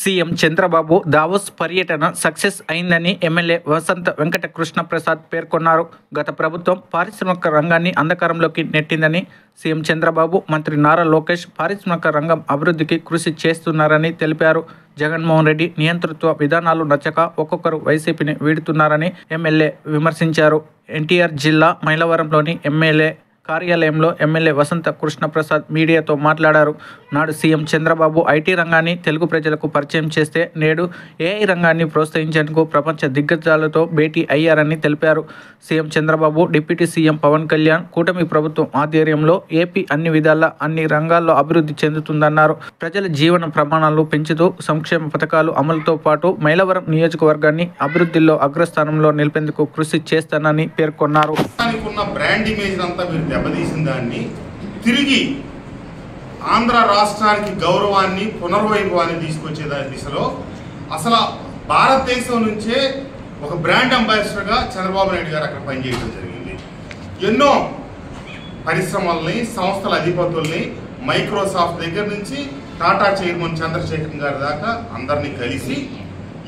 CM Chandrababu Davos పర్యటన success అయిందని MLA వసంత వెంకట కృష్ణ ప్రసాద్ పేర్కొన్నారు. గత ప్రభుత్వం పారిశ్రామిక రంగాన్ని అంధకారంలోకి నెట్టిందని, సీఎం చంద్రబాబు, మంత్రి నారా లోకేష్ పారిశ్రామిక రంగం అభివృద్ధికి కృషి చేస్తున్నారని తెలిపారు. జగన్మోహన్ రెడ్డి నియంతృత్వ విధానాలు నచ్చక ఒక్కొక్కరు వైసీపీని వీడుతున్నారని ఎమ్మెల్యే విమర్శించారు. ఎన్టీఆర్ జిల్లా మైలవరంలోని ఎమ్మెల్యే కార్యాలయంలో ఎమ్మెల్యే వసంత కృష్ణప్రసాద్ మీడియాతో మాట్లాడారు. నాడు సీఎం చంద్రబాబు ఐటీ రంగాన్ని తెలుగు ప్రజలకు పరిచయం చేస్తే నేడు ఏఐ రంగాన్ని ప్రోత్సహించేందుకు ప్రపంచ దిగ్గజాలతో భేటీ అయ్యారని తెలిపారు. CM Chandrababu, deputy CM Pawan Kalyan కూటమి ప్రభుత్వం ఆధ్వర్యంలో ఏపీ అన్ని విధాల అన్ని రంగాల్లో అభివృద్ధి చెందుతుందన్నారు. ప్రజల జీవన ప్రమాణాలు పెంచుతూ సంక్షేమ పథకాలు అమలుతో పాటు మైలవరం నియోజకవర్గాన్ని అభివృద్ధిలో అగ్రస్థానంలో నిలిపేందుకు కృషి చేస్తానని పేర్కొన్నారు. దెబ్బతీసిన దాన్ని తిరిగి ఆంధ్ర రాష్ట్రానికి గౌరవాన్ని, పునర్వైభవాన్ని తీసుకొచ్చే దిశలో అసలు భారతదేశం నుంచే ఒక బ్రాండ్ అంబాసిడర్గా చంద్రబాబు నాయుడు గారు అక్కడ పనిచేయడం జరిగింది. ఎన్నో పరిశ్రమల్ని, సంస్థల అధిపతుల్ని, మైక్రోసాఫ్ట్ దగ్గర నుంచి టాటా చైర్మన్ చంద్రశేఖర్ గారి దాకా అందరినీ కలిసి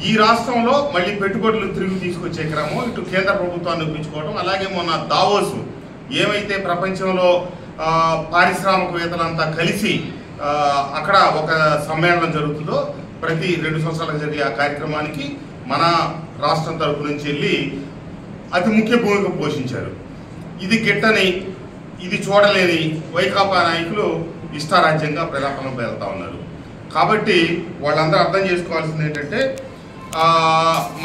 ఈ రాష్ట్రంలో మళ్ళీ పెట్టుబడులు తిరిగి తీసుకొచ్చే క్రమం, ఇటు కేంద్ర ప్రభుత్వాన్ని ఒప్పించుకోవడం, అలాగే మొన్న దావోస్ ఏమైతే ప్రపంచంలో పారిశ్రామికవేత్తలంతా కలిసి అక్కడ ఒక సమ్మేళనం జరుగుతుందో ప్రతి 2 సంవత్సరాలకు జరిగే ఆ కార్యక్రమానికి మన రాష్ట్రం తరపు నుంచి వెళ్ళి అతి ముఖ్య భూమిక పోషించారు. ఇది గిట్టని, ఇది చూడలేని వైకాపా నాయకులు ఇష్టారాజ్యంగా ప్రజాపనంపై వెళ్తా ఉన్నారు. కాబట్టి వాళ్ళందరూ అర్థం చేసుకోవాల్సింది ఏంటంటే,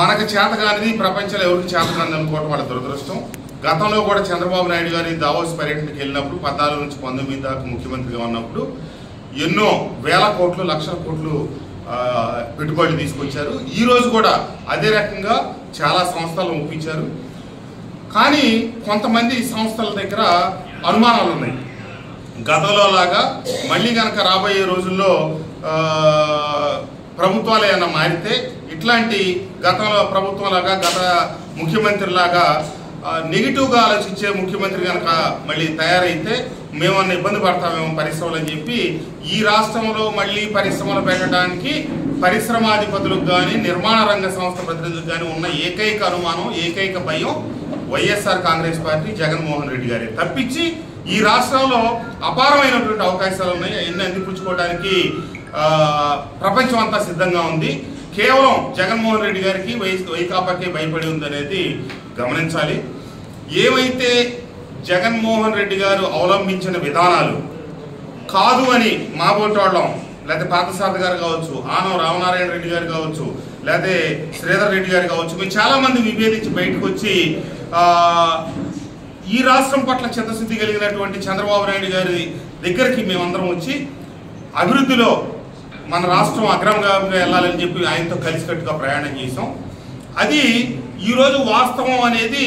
మనకు చేతగానిది ప్రపంచంలో ఎవరికి చేతగానిది అనుకోవడం వాళ్ళ దురదృష్టం. గతంలో కూడా చంద్రబాబు నాయుడు గారి దావోస్ పర్యటనకి వెళ్ళినప్పుడు 14 నుంచి 19 దాకా ముఖ్యమంత్రిగా ఉన్నప్పుడు ఎన్నో వేల కోట్లు, లక్షల కోట్లు పెట్టుబడులు తీసుకొచ్చారు. ఈరోజు కూడా అదే రకంగా చాలా సంస్థలను ఒప్పించారు. కానీ కొంతమంది సంస్థల దగ్గర అనుమానాలు ఉన్నాయి. గతంలో లాగా మళ్ళీ కనుక రాబోయే రోజుల్లో ప్రభుత్వాలు ఏమైనా మారితే ఇట్లాంటి గతంలో ప్రభుత్వం లాగా, గత ముఖ్యమంత్రి లాగా నెగిటివ్గా ఆలోచించే ముఖ్యమంత్రి కనుక మళ్ళీ తయారైతే మేమన్నా ఇబ్బంది పడతామేమో పరిశ్రమలు అని చెప్పి ఈ రాష్ట్రంలో మళ్ళీ పరిశ్రమలు పెట్టడానికి పరిశ్రమాధిపతులకు కానీ, నిర్మాణ రంగ సంస్థ ప్రతినిధులకు కానీ ఉన్న ఏకైక అనుమానం, ఏకైక భయం వైఎస్ఆర్ కాంగ్రెస్ పార్టీ, జగన్మోహన్ రెడ్డి గారి తప్పించి ఈ రాష్ట్రంలో అపారమైనటువంటి అవకాశాలు ఉన్నాయి. అవన్నీ అందిపుచ్చుకోవడానికి ప్రపంచం అంతా సిద్ధంగా ఉంది. కేవలం జగన్మోహన్ రెడ్డి గారికి, వైకాపాకే భయపడి ఉందనేది గమనించాలి. ఏమైతే జగన్మోహన్ రెడ్డి గారు అవలంబించిన విధానాలు కాదు అని మాబోటోళ్ళం, లేకపోతే పార్థసారథి గారు కావచ్చు, ఆనం రామనారాయణ రెడ్డి గారు కావచ్చు, లేకపోతే శ్రీధర్ రెడ్డి గారు కావచ్చు, మేము చాలామంది విభేదించి బయటకు వచ్చి ఈ రాష్ట్రం పట్ల చిత్తశుద్ధి కలిగినటువంటి చంద్రబాబు నాయుడు గారి దగ్గరికి మేమందరం వచ్చి అభివృద్ధిలో మన రాష్ట్రం అగ్రంగా వెళ్ళాలని చెప్పి ఆయనతో కలిసికట్టుగా ప్రయాణం చేసాం. అది ఈరోజు వాస్తవం అనేది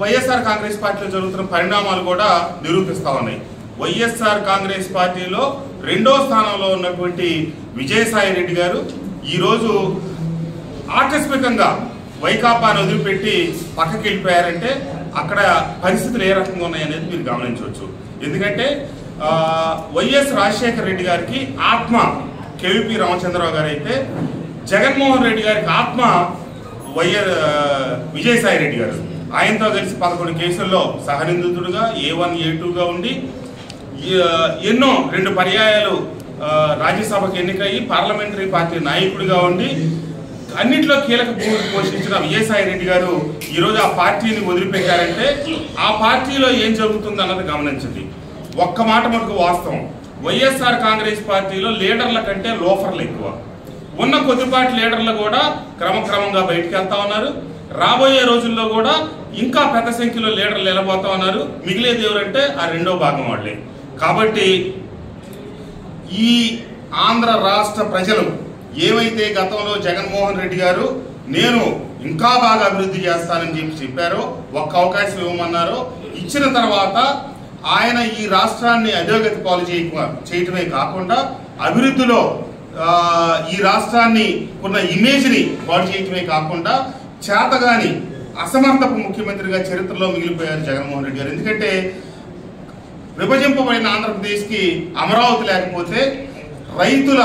వైఎస్ఆర్ కాంగ్రెస్ పార్టీలో జరుగుతున్న పరిణామాలు కూడా నిరూపిస్తూ ఉన్నాయి. వైఎస్ఆర్ కాంగ్రెస్ పార్టీలో 2వ స్థానంలో ఉన్నటువంటి విజయసాయి రెడ్డి గారు ఈరోజు ఆకస్మికంగా వైకాపాను వదిలిపెట్టి పక్కకి వెళ్ళిపోయారంటే అక్కడ పరిస్థితులు ఏ రకంగా ఉన్నాయనేది మీరు గమనించవచ్చు. ఎందుకంటే వైఎస్ రాజశేఖర రెడ్డి గారికి ఆత్మ కేవీపీ రామచంద్రరావు గారు అయితే, జగన్మోహన్ రెడ్డి గారికి ఆత్మ విజయసాయి రెడ్డి గారు. ఆయనతో కలిసి 11 కేసుల్లో సహనిందితుడుగా A1, A2గా ఉండి ఎన్నో 2 పర్యాయాలు రాజ్యసభకు ఎన్నికయ్యి పార్లమెంటరీ పార్టీ నాయకుడిగా ఉండి అన్నింటిలో కీలక భూమిక పోషించిన విజయసాయి రెడ్డి గారు ఈరోజు ఆ పార్టీని వదిలిపెట్టారంటే ఆ పార్టీలో ఏం జరుగుతుంది అన్నది గమనించండి. ఒక్క మాట మటుకు వాస్తవం, వైఎస్ఆర్ కాంగ్రెస్ పార్టీలో లీడర్ల కంటే లోఫర్లు ఎక్కువ. ఉన్న కొద్దిపాటి లీడర్లు కూడా క్రమక్రమంగా బయటికి వెళ్తా ఉన్నారు. రాబోయే రోజుల్లో కూడా ఇంకా పెద్ద సంఖ్యలో లీడర్లు నిలబోతా ఉన్నారు. మిగిలేది ఎవరంటే ఆ 2వ భాగం వాళ్ళే. కాబట్టి ఈ ఆంధ్ర రాష్ట్ర ప్రజలు ఏవైతే గతంలో జగన్మోహన్ రెడ్డి గారు నేను ఇంకా బాగా అభివృద్ధి చేస్తానని చెప్పారో, ఒక్క అవకాశం ఇవ్వమన్నారో, ఇచ్చిన తర్వాత ఆయన ఈ రాష్ట్రాన్ని అధోగతి పాలు చేయటమే కాకుండా అభివృద్ధిలో ఈ రాష్ట్రాన్ని ఉన్న ఇమేజ్ని పాడు చేయటమే కాకుండా చేతగాని అసమర్థపు ముఖ్యమంత్రిగా చరిత్రలో మిగిలిపోయారు జగన్మోహన్ రెడ్డి గారు. ఎందుకంటే విభజింపబడిన ఆంధ్రప్రదేశ్కి అమరావతి లేకపోతే రైతుల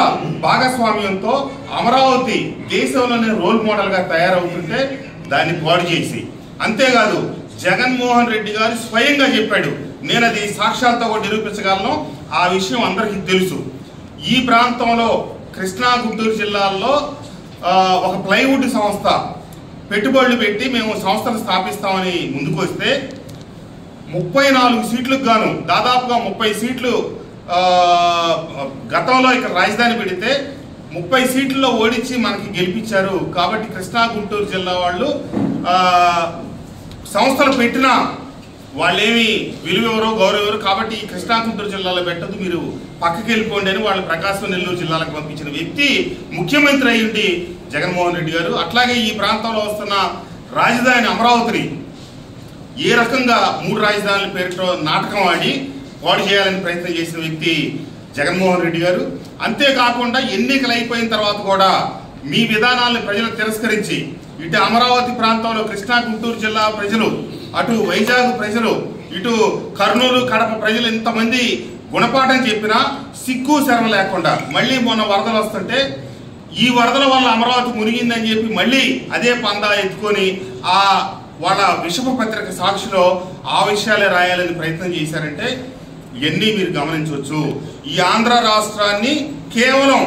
భాగస్వామ్యంతో అమరావతి దేశంలోనే రోల్ మోడల్గా తయారవుతుంటే దాన్ని పాడు చేసి, అంతేకాదు జగన్మోహన్ రెడ్డి గారు స్వయంగా చెప్పాడు, నేను అది సాక్ష్యాలతో కూడా నిరూపించగలను, ఆ విషయం అందరికీ తెలుసు. ఈ ప్రాంతంలో కృష్ణా గుంటూరు జిల్లాల్లో ఒక ప్లైవుడ్ సంస్థ పెట్టుబడులు పెట్టి మేము సంస్థను స్థాపిస్తామని ముందుకు వస్తే 34 సీట్లకు గాను దాదాపుగా 30 సీట్లు గతంలో ఇక్కడ రాజధాని పెడితే 30 సీట్లలో ఓడించి మనకి గెలిపించారు. కాబట్టి కృష్ణా గుంటూరు జిల్లా వాళ్ళు సంస్థలు పెట్టినా వాళ్ళేమి విలువెవరో గౌరవెవరు, కాబట్టి ఈ కృష్ణా గుంటూరు జిల్లాలో పెట్టదు, మీరు పక్కకి వెళ్ళిపోండి అని వాళ్ళు ప్రకాశం నెల్లూరు జిల్లాలకు పంపించిన వ్యక్తి ముఖ్యమంత్రి అయ్యింది జగన్మోహన్ రెడ్డి గారు. అట్లాగే ఈ ప్రాంతంలో వస్తున్న రాజధాని అమరావతిని ఏ రకంగా 3 రాజధానుల పేరుతో నాటకం ఆడి పాడు చేయాలని ప్రయత్నం చేసిన వ్యక్తి జగన్మోహన్ రెడ్డి గారు. అంతేకాకుండా ఎన్నికలు అయిపోయిన తర్వాత కూడా మీ విధానాలను ప్రజలు తిరస్కరించి ఇటు అమరావతి ప్రాంతంలో కృష్ణా గుంటూరు జిల్లా ప్రజలు, అటు వైజాగ్ ప్రజలు, ఇటు కర్నూలు కడప ప్రజలు ఇంతమంది గుణపాఠం చెప్పినా సిగ్గు శరం లేకుండా మళ్ళీ మొన్న వరదలు వస్తుంటే ఈ వరదల వల్ల అమరావతి మునిగిందని చెప్పి మళ్ళీ అదే పందా ఎత్తుకొని ఆ వాళ్ళ విషప పత్రిక సాక్షిలో ఆ విషయాలే రాయాలని ప్రయత్నం చేశారంటే ఇవన్నీ మీరు గమనించవచ్చు. ఈ ఆంధ్ర రాష్ట్రాన్ని కేవలం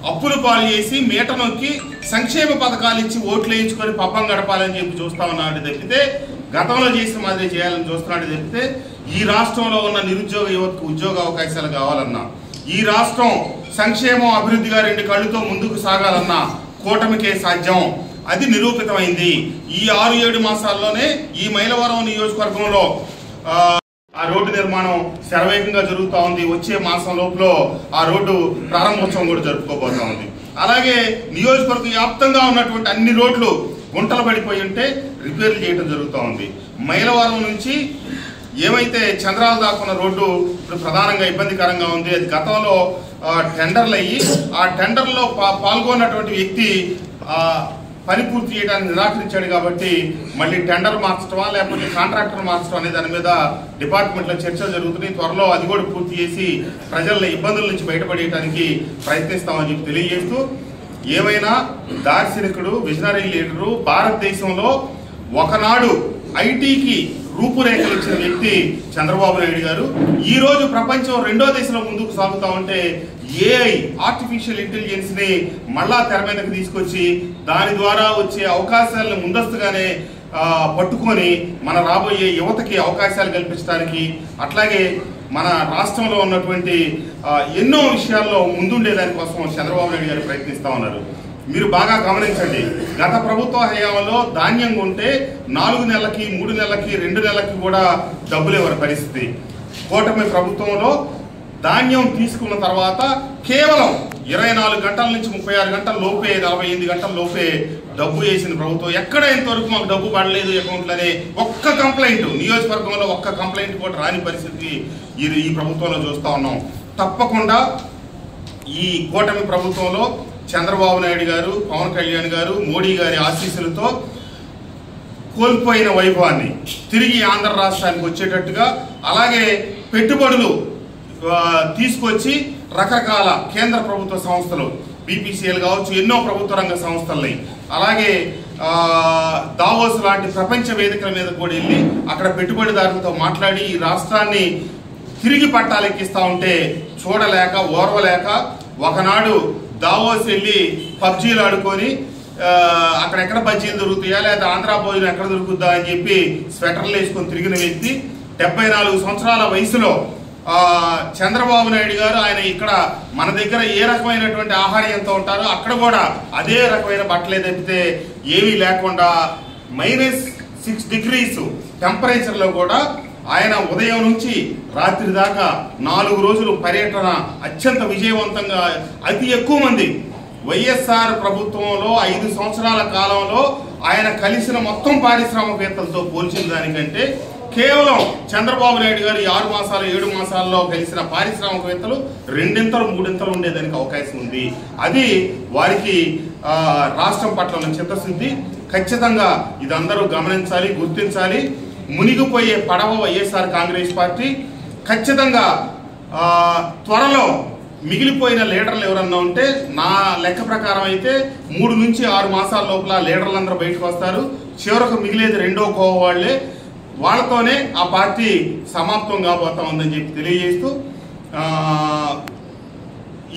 అప్పులు పాలు చేసి మీట నొక్కి సంక్షేమ పథకాలు ఇచ్చి ఓట్లు వేయించుకొని పబ్బం గడపాలని చెప్పి చూస్తా ఉన్నాడు తప్పితే, గతంలో చేసిన మాదిరి చేయాలని చూస్తున్నాడు తప్పితే, ఈ రాష్ట్రంలో ఉన్న నిరుద్యోగ యువతకు ఉద్యోగ అవకాశాలు కావాలన్నా, ఈ రాష్ట్రం సంక్షేమం అభివృద్ధిగా 2 కళ్ళుతో ముందుకు సాగాలన్నా కూటమికే సాధ్యం. అది నిరూపితమైంది. ఈ 6-7 మాసాల్లోనే ఈ మైలవరం నియోజకవర్గంలో ఆ రోడ్డు నిర్మాణం శరవేగంగా జరుగుతూ ఉంది. వచ్చే మాసం లోపల ఆ రోడ్డు ప్రారంభోత్సవం కూడా జరుపుకోబోతా ఉంది. అలాగే నియోజకవర్గ వ్యాప్తంగా ఉన్నటువంటి అన్ని రోడ్లు గుంటలు పడిపోయి ఉంటే రిపేర్లు చేయడం జరుగుతూ ఉంది. మైలవరం నుంచి ఏమైతే చంద్రాల దాకున్న రోడ్డు ఇప్పుడు ప్రధానంగా ఇబ్బందికరంగా ఉంది. అది గతంలో టెండర్లు అయ్యి ఆ టెండర్లో పాల్గొన్నటువంటి వ్యక్తి పని పూర్తి చేయడానికి నిరాకరించాడు. కాబట్టి మళ్ళీ టెండర్ మార్చడమా లేకపోతే కాంట్రాక్టర్ మార్చడం అనే దాని మీద డిపార్ట్మెంట్లో చర్చలు జరుగుతున్నాయి. త్వరలో అది కూడా పూర్తి చేసి ప్రజల ఇబ్బందుల నుంచి బయటపడేయడానికి ప్రయత్నిస్తామని చెప్పి తెలియజేస్తూ, ఏమైనా దార్శనికుడు, విజనరీ లీడరు, భారతదేశంలో ఒకనాడు ఐటీకి రూపురేఖలు ఇచ్చిన వ్యక్తి చంద్రబాబు నాయుడు గారు. ఈ రోజు ప్రపంచం 2వ దశలో ముందుకు సాగుతా ఉంటే ఏఐ, ఆర్టిఫిషియల్ ఇంటెలిజెన్స్ ని మళ్ళా తెర మీదకి తీసుకొచ్చి దాని ద్వారా వచ్చే అవకాశాలను ముందస్తుగానే పట్టుకొని మన రాబోయే యువతకి అవకాశాలు కల్పించడానికి, అట్లాగే మన రాష్ట్రంలో ఉన్నటువంటి ఎన్నో విషయాల్లో ముందుండే దానికోసం చంద్రబాబు నాయుడు గారు ప్రయత్నిస్తూ ఉన్నారు. మీరు బాగా గమనించండి, గత ప్రభుత్వ హయాంలో ధాన్యం కొంటే 4 నెలలకి, 3 నెలలకి, 2 నెలలకి కూడా డబ్బులు ఇవ్వని పరిస్థితి. కూటమి ప్రభుత్వంలో ధాన్యం తీసుకున్న తర్వాత కేవలం 24 గంటల నుంచి 36 గంటల లోపే, 48 గంటల లోపే డబ్బు వేసిన ప్రభుత్వం. ఎక్కడ ఇంతవరకు మాకు డబ్బు పడలేదు అకౌంట్లోనే ఒక్క కంప్లైంట్, నియోజకవర్గంలో ఒక్క కంప్లైంట్ కూడా రాని పరిస్థితి ఈ ప్రభుత్వంలో చూస్తూ ఉన్నాం. తప్పకుండా ఈ కూటమి ప్రభుత్వంలో చంద్రబాబు నాయుడు గారు, పవన్ కళ్యాణ్ గారు, మోడీ గారి ఆశీస్సులతో కోల్పోయిన వైభవాన్ని తిరిగి ఆంధ్ర రాష్ట్రానికి వచ్చేటట్టుగా, అలాగే పెట్టుబడులు తీసుకొచ్చి రకరకాల కేంద్ర ప్రభుత్వ సంస్థలు, బీపీసీఎల్ కావచ్చు, ఎన్నో ప్రభుత్వ రంగ సంస్థలని, అలాగే దావోస్ లాంటి ప్రపంచ వేదికల మీద కూడా వెళ్ళి అక్కడ పెట్టుబడిదారులతో మాట్లాడి ఈ రాష్ట్రాన్ని తిరిగి పట్టాలెక్కిస్తూ ఉంటే చూడలేక, ఓర్వలేక ఒకనాడు దావోస్ వెళ్ళి పబ్జీలు ఆడుకొని అక్కడెక్కడ బజ్జీలు దొరుకుతాయా లేదా ఆంధ్ర భోజనం ఎక్కడ దొరుకుద్దా అని చెప్పి స్వెటర్లు వేసుకొని తిరిగిన వ్యక్తి 74 సంవత్సరాల వయసులో చంద్రబాబు నాయుడు గారు ఆయన ఇక్కడ మన దగ్గర ఏ రకమైనటువంటి ఆహారం ఎంత ఉంటారో అక్కడ కూడా అదే రకమైన బట్టలే తప్పితే ఏమీ లేకుండా -6 డిగ్రీస్ టెంపరేచర్లో కూడా ఆయన ఉదయం నుంచి రాత్రి దాకా 4 రోజులు పర్యటన అత్యంత విజయవంతంగా, అతి ఎక్కువ మంది వైఎస్ఆర్ ప్రభుత్వంలో 5 సంవత్సరాల కాలంలో ఆయన కలిసిన మొత్తం పారిశ్రామికవేత్తలతో పోల్చిన దానికంటే కేవలం చంద్రబాబు నాయుడు గారు 6 మాసాలు 7 మాసాల్లో కలిసిన పారిశ్రామికవేత్తలు 2 3 ఉండేదానికి అవకాశం ఉంది. అది వారికి రాష్ట్రం పట్ల ఉన్న చిత్తశుద్ధి. ఖచ్చితంగా ఇదందరూ గమనించాలి, గుర్తించాలి. మునిగిపోయే పడవ వైఎస్ఆర్ కాంగ్రెస్ పార్టీ. ఖచ్చితంగా త్వరలో మిగిలిపోయిన లీడర్లు ఎవరన్నా ఉంటే నా లెక్క ప్రకారం అయితే 3 నుంచి 6 మాసాల లోపల లీడర్లందరూ బయటకు వస్తారు. చివరకు మిగిలేది రెండో కోవ వాళ్ళే. వాళ్ళతోనే ఆ పార్టీ సమాప్తం కాబోతా ఉందని చెప్పి తెలియజేస్తూ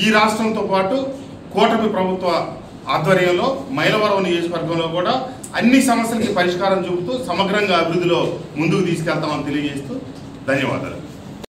ఈ రాష్ట్రంతో పాటు కూటమి ప్రభుత్వ ఆధ్వర్యంలో మైలవరం నియోజకవర్గంలో కూడా అన్ని సమస్యలకి పరిష్కారం చూపుతూ సమగ్రంగా అభివృద్ధిలో ముందుకు తీసుకెళ్తామని తెలియజేస్తూ ధన్యవాదాలు.